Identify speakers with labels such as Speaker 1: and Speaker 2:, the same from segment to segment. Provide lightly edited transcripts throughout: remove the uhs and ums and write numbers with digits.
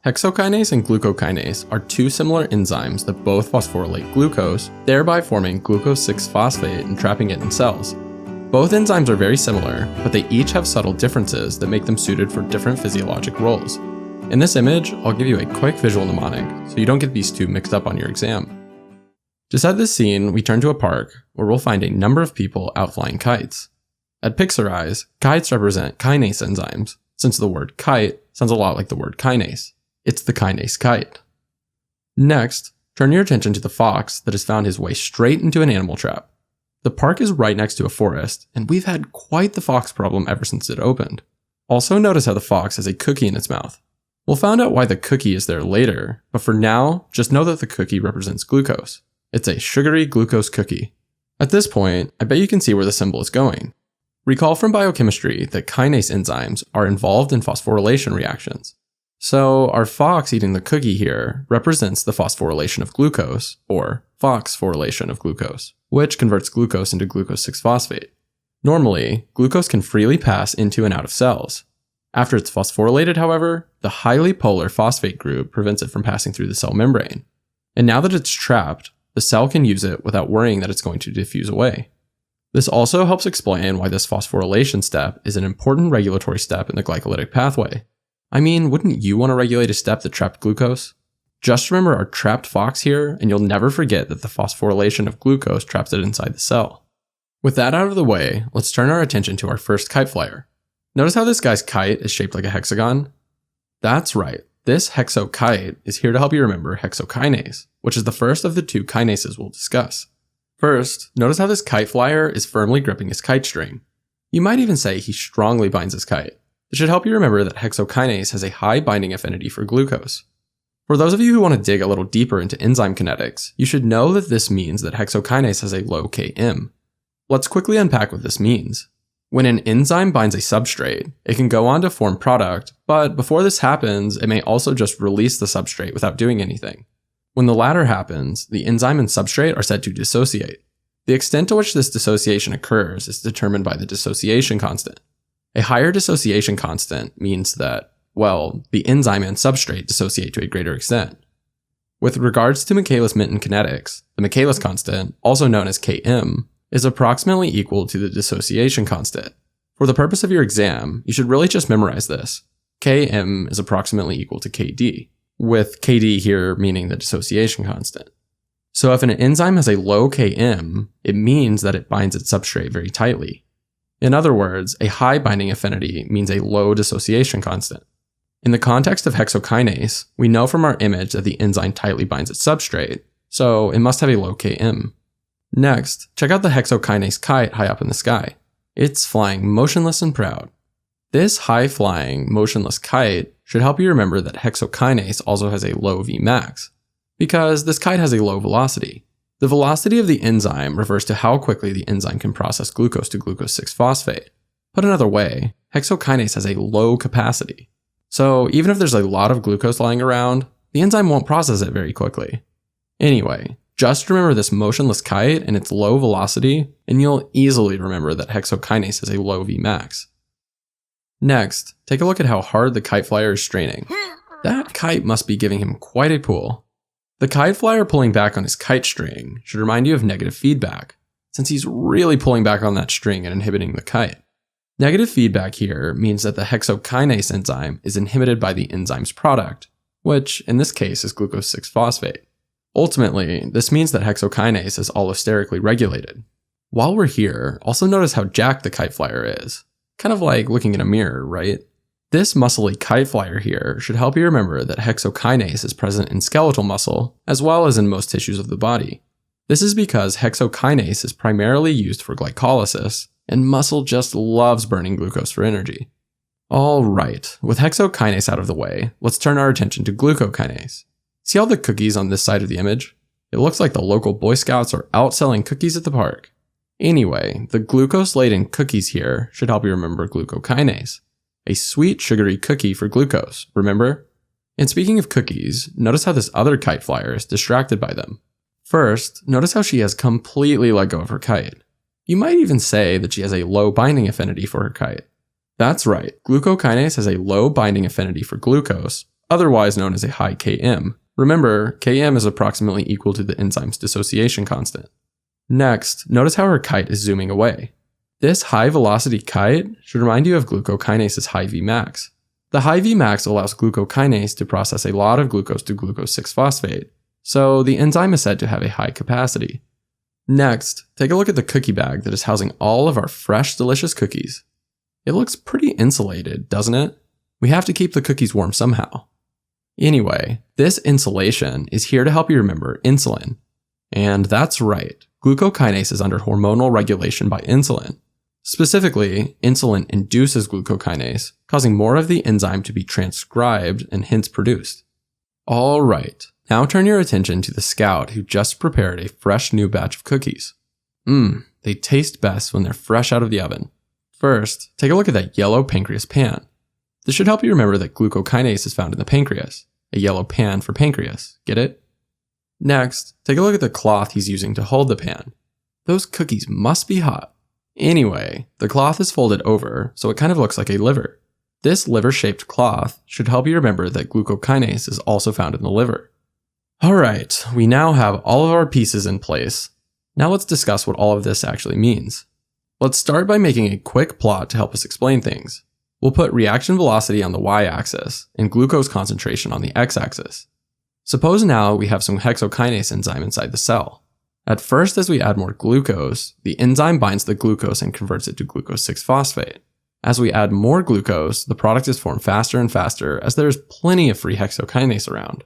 Speaker 1: Hexokinase and glucokinase are two similar enzymes that both phosphorylate glucose, thereby forming glucose 6-phosphate and trapping it in cells. Both enzymes are very similar, but they each have subtle differences that make them suited for different physiologic roles. In this image, I'll give you a quick visual mnemonic so you don't get these two mixed up on your exam. To set this scene, we turn to a park where we'll find a number of people out flying kites. At Pixar's, kites represent kinase enzymes, since the word kite sounds a lot like the word kinase. It's the kinase kite. Next, turn your attention to the fox that has found his way straight into an animal trap. The park is right next to a forest, and we've had quite the fox problem ever since it opened. Also notice how the fox has a cookie in its mouth. We'll find out why the cookie is there later, but for now, just know that the cookie represents glucose. It's a sugary glucose cookie. At this point, I bet you can see where the symbol is going. Recall from biochemistry that kinase enzymes are involved in phosphorylation reactions. So our fox eating the cookie here represents the phosphorylation of glucose, or phosphorylation of glucose, which converts glucose into glucose 6-phosphate. Normally, glucose can freely pass into and out of cells. After it's phosphorylated, however, the highly polar phosphate group prevents it from passing through the cell membrane. And now that it's trapped, the cell can use it without worrying that it's going to diffuse away. This also helps explain why this phosphorylation step is an important regulatory step in the glycolytic pathway. I mean, wouldn't you want to regulate a step that trapped glucose? Just remember our trapped fox here, and you'll never forget that the phosphorylation of glucose traps it inside the cell. With that out of the way, let's turn our attention to our first kite flyer. Notice how this guy's kite is shaped like a hexagon? That's right, this hexokite is here to help you remember hexokinase, which is the first of the two kinases we'll discuss. First, notice how this kite flyer is firmly gripping his kite string. You might even say he strongly binds his kite. This should help you remember that hexokinase has a high binding affinity for glucose. For those of you who want to dig a little deeper into enzyme kinetics, you should know that this means that hexokinase has a low Km. Let's quickly unpack what this means. When an enzyme binds a substrate, it can go on to form product, but before this happens, it may also just release the substrate without doing anything. When the latter happens, the enzyme and substrate are said to dissociate. The extent to which this dissociation occurs is determined by the dissociation constant. A higher dissociation constant means that, well, the enzyme and substrate dissociate to a greater extent. With regards to Michaelis-Menten kinetics, the Michaelis constant, also known as Km, is approximately equal to the dissociation constant. For the purpose of your exam, you should really just memorize this. Km is approximately equal to Kd, with Kd here meaning the dissociation constant. So if an enzyme has a low Km, it means that it binds its substrate very tightly. In other words, a high binding affinity means a low dissociation constant. In the context of hexokinase, we know from our image that the enzyme tightly binds its substrate, so it must have a low Km. Next, check out the hexokinase kite high up in the sky. It's flying motionless and proud. This high-flying, motionless kite should help you remember that hexokinase also has a low Vmax, because this kite has a low velocity. The velocity of the enzyme refers to how quickly the enzyme can process glucose to glucose 6-phosphate. Put another way, hexokinase has a low capacity. So even if there's a lot of glucose lying around, the enzyme won't process it very quickly. Anyway, just remember this motionless kite and its low velocity, and you'll easily remember that hexokinase has a low Vmax. Next, take a look at how hard the kite flyer is straining. That kite must be giving him quite a pull. The kite flyer pulling back on his kite string should remind you of negative feedback, since he's really pulling back on that string and inhibiting the kite. Negative feedback here means that the hexokinase enzyme is inhibited by the enzyme's product, which in this case is glucose 6-phosphate. Ultimately, this means that hexokinase is allosterically regulated. While we're here, also notice how jacked the kite flyer is. Kind of like looking in a mirror, right? This muscly kite flyer here should help you remember that hexokinase is present in skeletal muscle, as well as in most tissues of the body. This is because hexokinase is primarily used for glycolysis, and muscle just loves burning glucose for energy. Alright, with hexokinase out of the way, let's turn our attention to glucokinase. See all the cookies on this side of the image? It looks like the local Boy Scouts are out selling cookies at the park. Anyway, the glucose-laden cookies here should help you remember glucokinase, a sweet sugary cookie for glucose, remember? And speaking of cookies, notice how this other kite flyer is distracted by them. First, notice how she has completely let go of her kite. You might even say that she has a low binding affinity for her kite. That's right, glucokinase has a low binding affinity for glucose, otherwise known as a high Km. Remember, Km is approximately equal to the enzyme's dissociation constant. Next, notice how our kite is zooming away. This high velocity kite should remind you of glucokinase's high Vmax. The high Vmax allows glucokinase to process a lot of glucose to glucose 6-phosphate, so the enzyme is said to have a high capacity. Next, take a look at the cookie bag that is housing all of our fresh, delicious cookies. It looks pretty insulated, doesn't it? We have to keep the cookies warm somehow. Anyway, this insulation is here to help you remember insulin. And that's right, glucokinase is under hormonal regulation by insulin. Specifically, insulin induces glucokinase, causing more of the enzyme to be transcribed and hence produced. Alright, now turn your attention to the scout who just prepared a fresh new batch of cookies. They taste best when they're fresh out of the oven. First, take a look at that yellow pancreas pan. This should help you remember that glucokinase is found in the pancreas. A yellow pan for pancreas, get it? Next, take a look at the cloth he's using to hold the pan. Those cookies must be hot. Anyway, the cloth is folded over, so it kind of looks like a liver. This liver-shaped cloth should help you remember that glucokinase is also found in the liver. Alright, we now have all of our pieces in place. Now let's discuss what all of this actually means. Let's start by making a quick plot to help us explain things. We'll put reaction velocity on the y-axis and glucose concentration on the x-axis. Suppose now we have some hexokinase enzyme inside the cell. At first, as we add more glucose, the enzyme binds the glucose and converts it to glucose 6-phosphate. As we add more glucose, the product is formed faster and faster as there is plenty of free hexokinase around.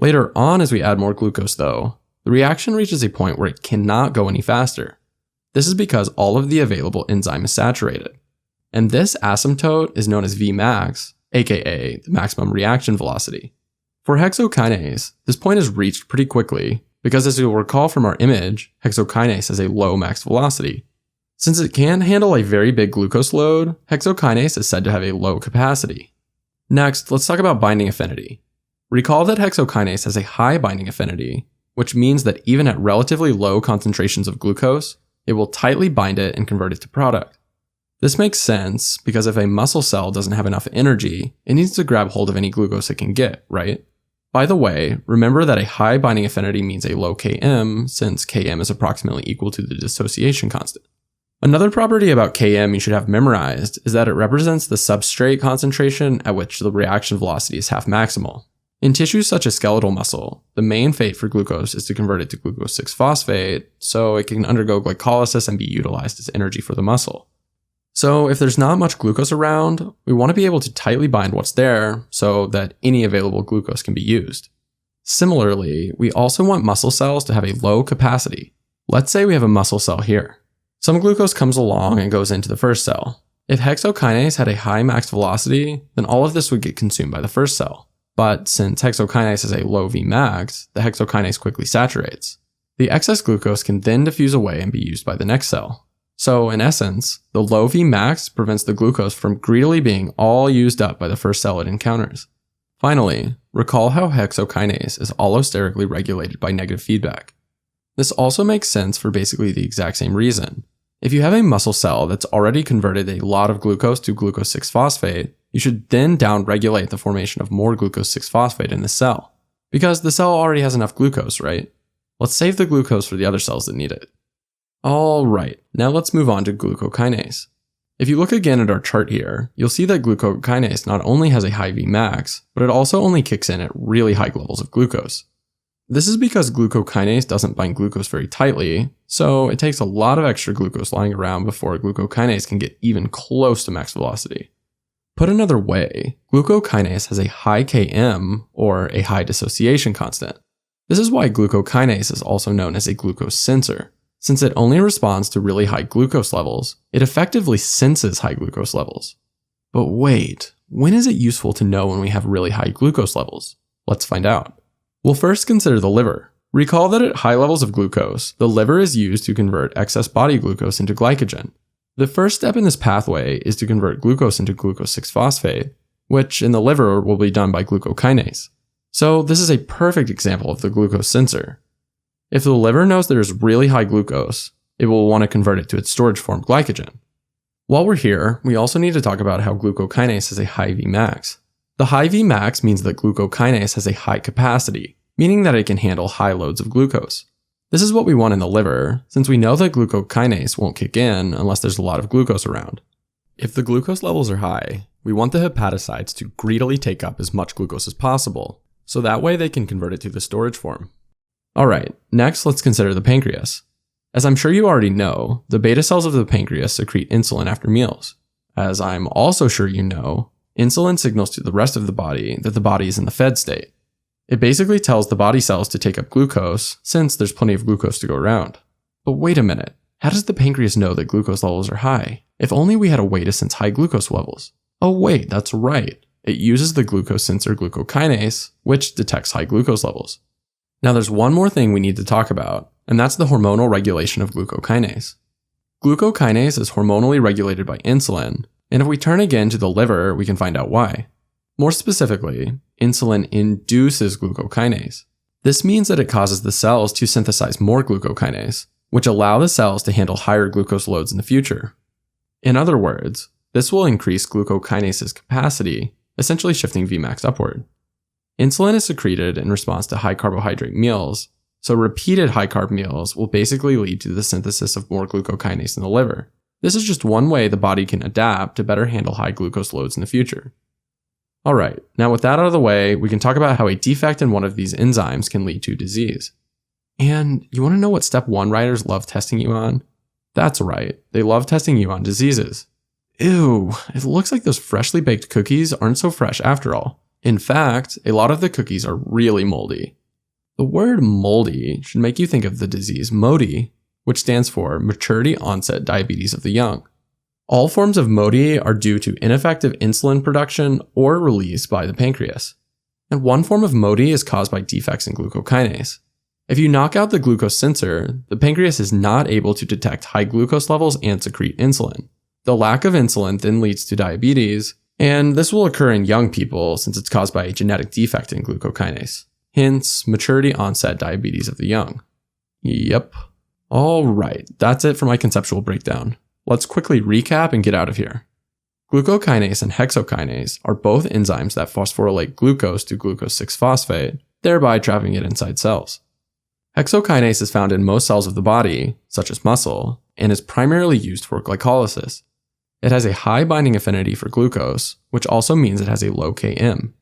Speaker 1: Later on, as we add more glucose though, the reaction reaches a point where it cannot go any faster. This is because all of the available enzyme is saturated. And this asymptote is known as Vmax, aka the maximum reaction velocity. For hexokinase, this point is reached pretty quickly because, as you'll recall from our image, hexokinase has a low max velocity. Since it can handle a very big glucose load, hexokinase is said to have a low capacity. Next, let's talk about binding affinity. Recall that hexokinase has a high binding affinity, which means that even at relatively low concentrations of glucose, it will tightly bind it and convert it to product. This makes sense because if a muscle cell doesn't have enough energy, it needs to grab hold of any glucose it can get, right? By the way, remember that a high binding affinity means a low Km, since Km is approximately equal to the dissociation constant. Another property about Km you should have memorized is that it represents the substrate concentration at which the reaction velocity is half maximal. In tissues such as skeletal muscle, the main fate for glucose is to convert it to glucose 6-phosphate, so it can undergo glycolysis and be utilized as energy for the muscle. So if there's not much glucose around, we want to be able to tightly bind what's there so that any available glucose can be used. Similarly, we also want muscle cells to have a low capacity. Let's say we have a muscle cell here. Some glucose comes along and goes into the first cell. If hexokinase had a high max velocity, then all of this would get consumed by the first cell. But since hexokinase has a low Vmax, the hexokinase quickly saturates. The excess glucose can then diffuse away and be used by the next cell. So in essence, the low Vmax prevents the glucose from greedily being all used up by the first cell it encounters. Finally, recall how hexokinase is allosterically regulated by negative feedback. This also makes sense for basically the exact same reason. If you have a muscle cell that's already converted a lot of glucose to glucose 6-phosphate, you should then downregulate the formation of more glucose 6-phosphate in the cell. Because the cell already has enough glucose, right? Let's save the glucose for the other cells that need it. Alright, now let's move on to glucokinase. If you look again at our chart here, you'll see that glucokinase not only has a high Vmax, but it also only kicks in at really high levels of glucose. This is because glucokinase doesn't bind glucose very tightly, so it takes a lot of extra glucose lying around before glucokinase can get even close to max velocity. Put another way, glucokinase has a high Km, or a high dissociation constant. This is why glucokinase is also known as a glucose sensor. Since it only responds to really high glucose levels, it effectively senses high glucose levels. But wait, when is it useful to know when we have really high glucose levels? Let's find out. We'll first consider the liver. Recall that at high levels of glucose, the liver is used to convert excess body glucose into glycogen. The first step in this pathway is to convert glucose into glucose 6-phosphate, which in the liver will be done by glucokinase. So this is a perfect example of the glucose sensor. If the liver knows there's really high glucose, it will want to convert it to its storage form glycogen. While we're here, we also need to talk about how glucokinase has a high Vmax. The high Vmax means that glucokinase has a high capacity, meaning that it can handle high loads of glucose. This is what we want in the liver, since we know that glucokinase won't kick in unless there's a lot of glucose around. If the glucose levels are high, we want the hepatocytes to greedily take up as much glucose as possible, so that way they can convert it to the storage form. Alright, next let's consider the pancreas. As I'm sure you already know, the beta cells of the pancreas secrete insulin after meals. As I'm also sure you know, insulin signals to the rest of the body that the body is in the fed state. It basically tells the body cells to take up glucose, since there's plenty of glucose to go around. But wait a minute, how does the pancreas know that glucose levels are high? If only we had a way to sense high glucose levels. Oh wait, that's right. It uses the glucose sensor glucokinase, which detects high glucose levels. Now there's one more thing we need to talk about, and that's the hormonal regulation of glucokinase. Glucokinase is hormonally regulated by insulin, and if we turn again to the liver, we can find out why. More specifically, insulin induces glucokinase. This means that it causes the cells to synthesize more glucokinase, which allow the cells to handle higher glucose loads in the future. In other words, this will increase glucokinase's capacity, essentially shifting Vmax upward. Insulin is secreted in response to high carbohydrate meals, so repeated high carb meals will basically lead to the synthesis of more glucokinase in the liver. This is just one way the body can adapt to better handle high glucose loads in the future. Alright, now with that out of the way, we can talk about how a defect in one of these enzymes can lead to disease. And you want to know what step 1 writers love testing you on? That's right, they love testing you on diseases. Ew, it looks like those freshly baked cookies aren't so fresh after all. In fact, a lot of the cookies are really moldy. The word moldy should make you think of the disease MODY, which stands for maturity onset diabetes of the young. All forms of MODY are due to ineffective insulin production or release by the pancreas. And one form of MODY is caused by defects in glucokinase. If you knock out the glucose sensor, the pancreas is not able to detect high glucose levels and secrete insulin. The lack of insulin then leads to diabetes, and this will occur in young people since it's caused by a genetic defect in glucokinase. Hence, maturity onset diabetes of the young. Yep. Alright, that's it for my conceptual breakdown. Let's quickly recap and get out of here. Glucokinase and hexokinase are both enzymes that phosphorylate glucose to glucose 6-phosphate, thereby trapping it inside cells. Hexokinase is found in most cells of the body, such as muscle, and is primarily used for glycolysis. It has a high binding affinity for glucose, which also means it has a low Km.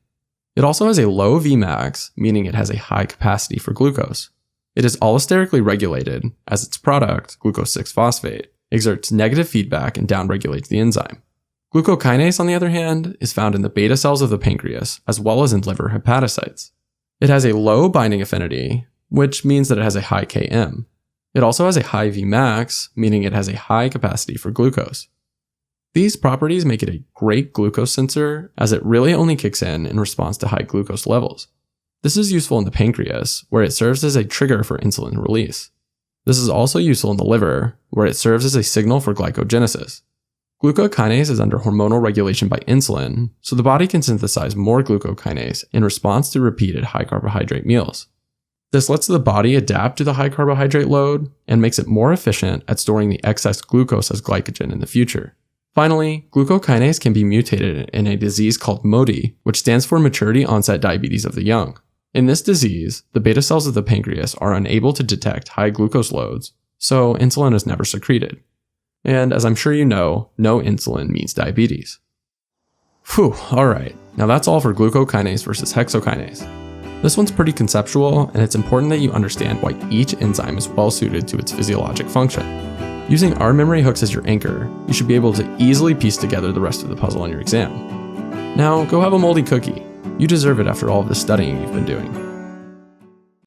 Speaker 1: It also has a low Vmax, meaning it has a high capacity for glucose. It is allosterically regulated, as its product, glucose 6-phosphate, exerts negative feedback and downregulates the enzyme. Glucokinase, on the other hand, is found in the beta cells of the pancreas, as well as in liver hepatocytes. It has a low binding affinity, which means that it has a high Km. It also has a high Vmax, meaning it has a high capacity for glucose. These properties make it a great glucose sensor, as it really only kicks in response to high glucose levels. This is useful in the pancreas, where it serves as a trigger for insulin release. This is also useful in the liver, where it serves as a signal for glycogenesis. Glucokinase is under hormonal regulation by insulin, so the body can synthesize more glucokinase in response to repeated high carbohydrate meals. This lets the body adapt to the high carbohydrate load and makes it more efficient at storing the excess glucose as glycogen in the future. Finally, glucokinase can be mutated in a disease called MODY, which stands for maturity onset diabetes of the young. In this disease, the beta cells of the pancreas are unable to detect high glucose loads, so insulin is never secreted. And as I'm sure you know, no insulin means diabetes. Phew, alright, now that's all for glucokinase versus hexokinase. This one's pretty conceptual, and it's important that you understand why each enzyme is well suited to its physiologic function. Using our memory hooks as your anchor, you should be able to easily piece together the rest of the puzzle on your exam. Now, go have a moldy cookie. You deserve it after all of the studying you've been doing.